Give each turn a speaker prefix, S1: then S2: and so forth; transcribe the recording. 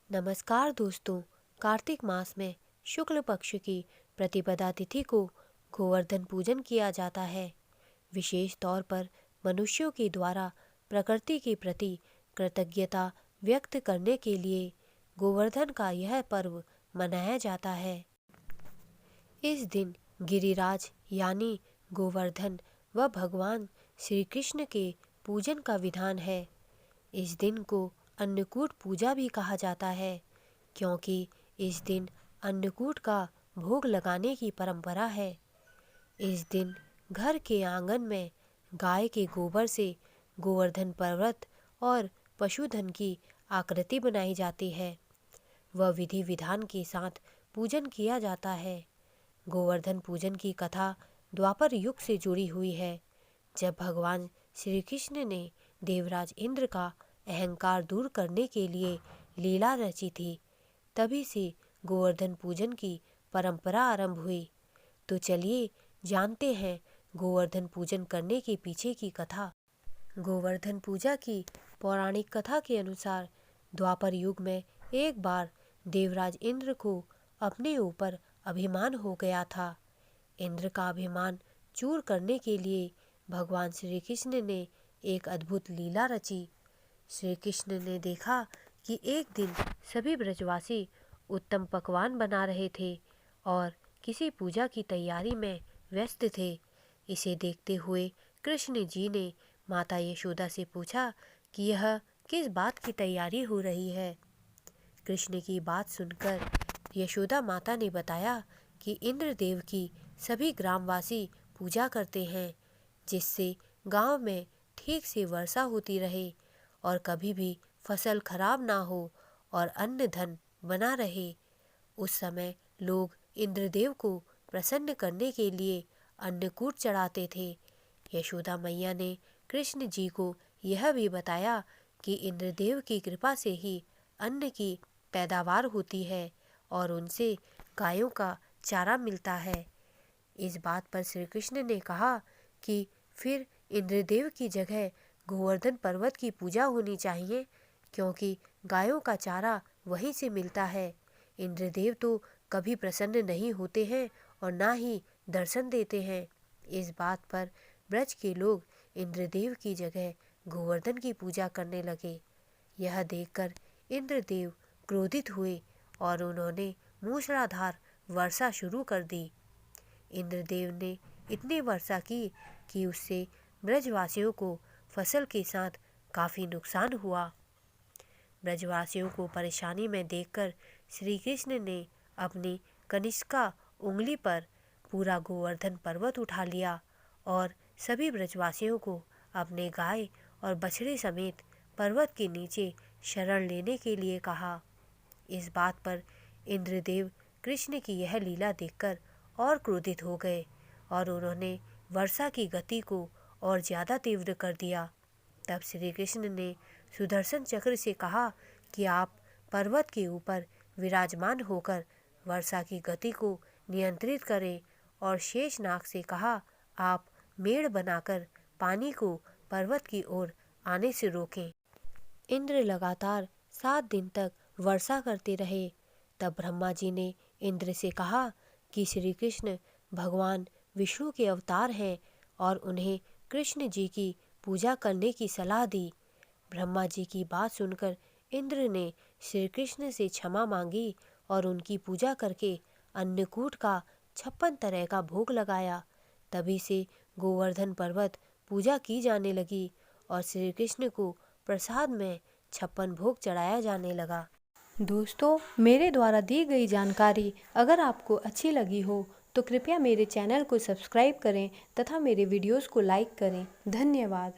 S1: नमस्कार दोस्तों। कार्तिक मास में शुक्ल पक्ष की प्रतिपदा तिथि को गोवर्धन पूजन किया जाता है। विशेष तौर पर मनुष्यों के द्वारा प्रकृति के प्रति कृतज्ञता व्यक्त करने के लिए गोवर्धन का यह पर्व मनाया जाता है। इस दिन गिरिराज यानी गोवर्धन व भगवान श्री कृष्ण के पूजन का विधान है। इस दिन को अन्नकूट पूजा भी कहा जाता है, क्योंकि इस दिन अन्नकूट का भोग लगाने की परंपरा है। इस दिन घर के आंगन में गाय के गोबर से गोवर्धन पर्वत और पशुधन की आकृति बनाई जाती है। वह विधि विधान के साथ पूजन किया जाता है। गोवर्धन पूजन की कथा द्वापर युग से जुड़ी हुई है, जब भगवान श्री कृष्ण ने देवराज इंद्र का अहंकार दूर करने के लिए लीला रची थी। तभी से गोवर्धन पूजन की परंपरा आरंभ हुई। तो चलिए जानते हैं गोवर्धन पूजन करने के पीछे की कथा। गोवर्धन पूजा की पौराणिक कथा के अनुसार द्वापर युग में एक बार देवराज इंद्र को अपने ऊपर अभिमान हो गया था। इंद्र का अभिमान चूर करने के लिए भगवान श्री कृष्ण ने एक अद्भुत लीला रची। श्री कृष्ण ने देखा कि एक दिन सभी ब्रजवासी उत्तम पकवान बना रहे थे और किसी पूजा की तैयारी में व्यस्त थे। इसे देखते हुए कृष्ण जी ने माता यशोदा से पूछा कि यह किस बात की तैयारी हो रही है। कृष्ण की बात सुनकर यशोदा माता ने बताया कि इंद्रदेव की सभी ग्रामवासी पूजा करते हैं, जिससे गांव में ठीक से वर्षा होती रहे और कभी भी फसल खराब ना हो और अन्न धन बना रहे। उस समय लोग इंद्रदेव को प्रसन्न करने के लिए अन्नकूट चढ़ाते थे। यशोदा मैया ने कृष्ण जी को यह भी बताया कि इंद्रदेव की कृपा से ही अन्न की पैदावार होती है और उनसे गायों का चारा मिलता है। इस बात पर श्री कृष्ण ने कहा कि फिर इंद्रदेव की जगह गोवर्धन पर्वत की पूजा होनी चाहिए, क्योंकि गायों का चारा वहीं से मिलता है। इंद्रदेव तो कभी प्रसन्न नहीं होते हैं और ना ही दर्शन देते हैं। इस बात पर ब्रज के लोग इंद्रदेव की जगह गोवर्धन की पूजा करने लगे। यह देखकर इंद्रदेव क्रोधित हुए और उन्होंने मूसलाधार वर्षा शुरू कर दी। इंद्रदेव ने इतनी वर्षा की कि उससे ब्रजवासियों को फसल के साथ काफ़ी नुकसान हुआ। ब्रजवासियों को परेशानी में देखकर श्री कृष्ण ने अपनी कनिष्का उंगली पर पूरा गोवर्धन पर्वत उठा लिया और सभी ब्रजवासियों को अपने गाय और बछड़े समेत पर्वत के नीचे शरण लेने के लिए कहा। इस बात पर इंद्रदेव कृष्ण की यह लीला देखकर और क्रोधित हो गए और उन्होंने वर्षा की गति को और ज़्यादा तीव्र कर दिया। तब श्री कृष्ण ने सुदर्शन चक्र से कहा कि आप पर्वत के ऊपर विराजमान होकर वर्षा की गति को नियंत्रित करें और शेषनाग से कहा आप मेड़ बनाकर पानी को पर्वत की ओर आने से रोकें। इंद्र लगातार 7 दिन तक वर्षा करते रहे। तब ब्रह्मा जी ने इंद्र से कहा कि श्री कृष्ण भगवान विष्णु के अवतार हैं और उन्हें कृष्ण जी की पूजा करने की सलाह दी। ब्रह्मा जी की बात सुनकर इंद्र ने श्री कृष्ण से क्षमा मांगी और उनकी पूजा करके अन्नकूट का 56 तरह का भोग लगाया। तभी से गोवर्धन पर्वत पूजा की जाने लगी और श्री कृष्ण को प्रसाद में 56 भोग चढ़ाया जाने लगा।
S2: दोस्तों, मेरे द्वारा दी गई जानकारी अगर आपको अच्छी लगी हो तो कृपया मेरे चैनल को सब्सक्राइब करें तथा मेरे वीडियोस को लाइक करें। धन्यवाद।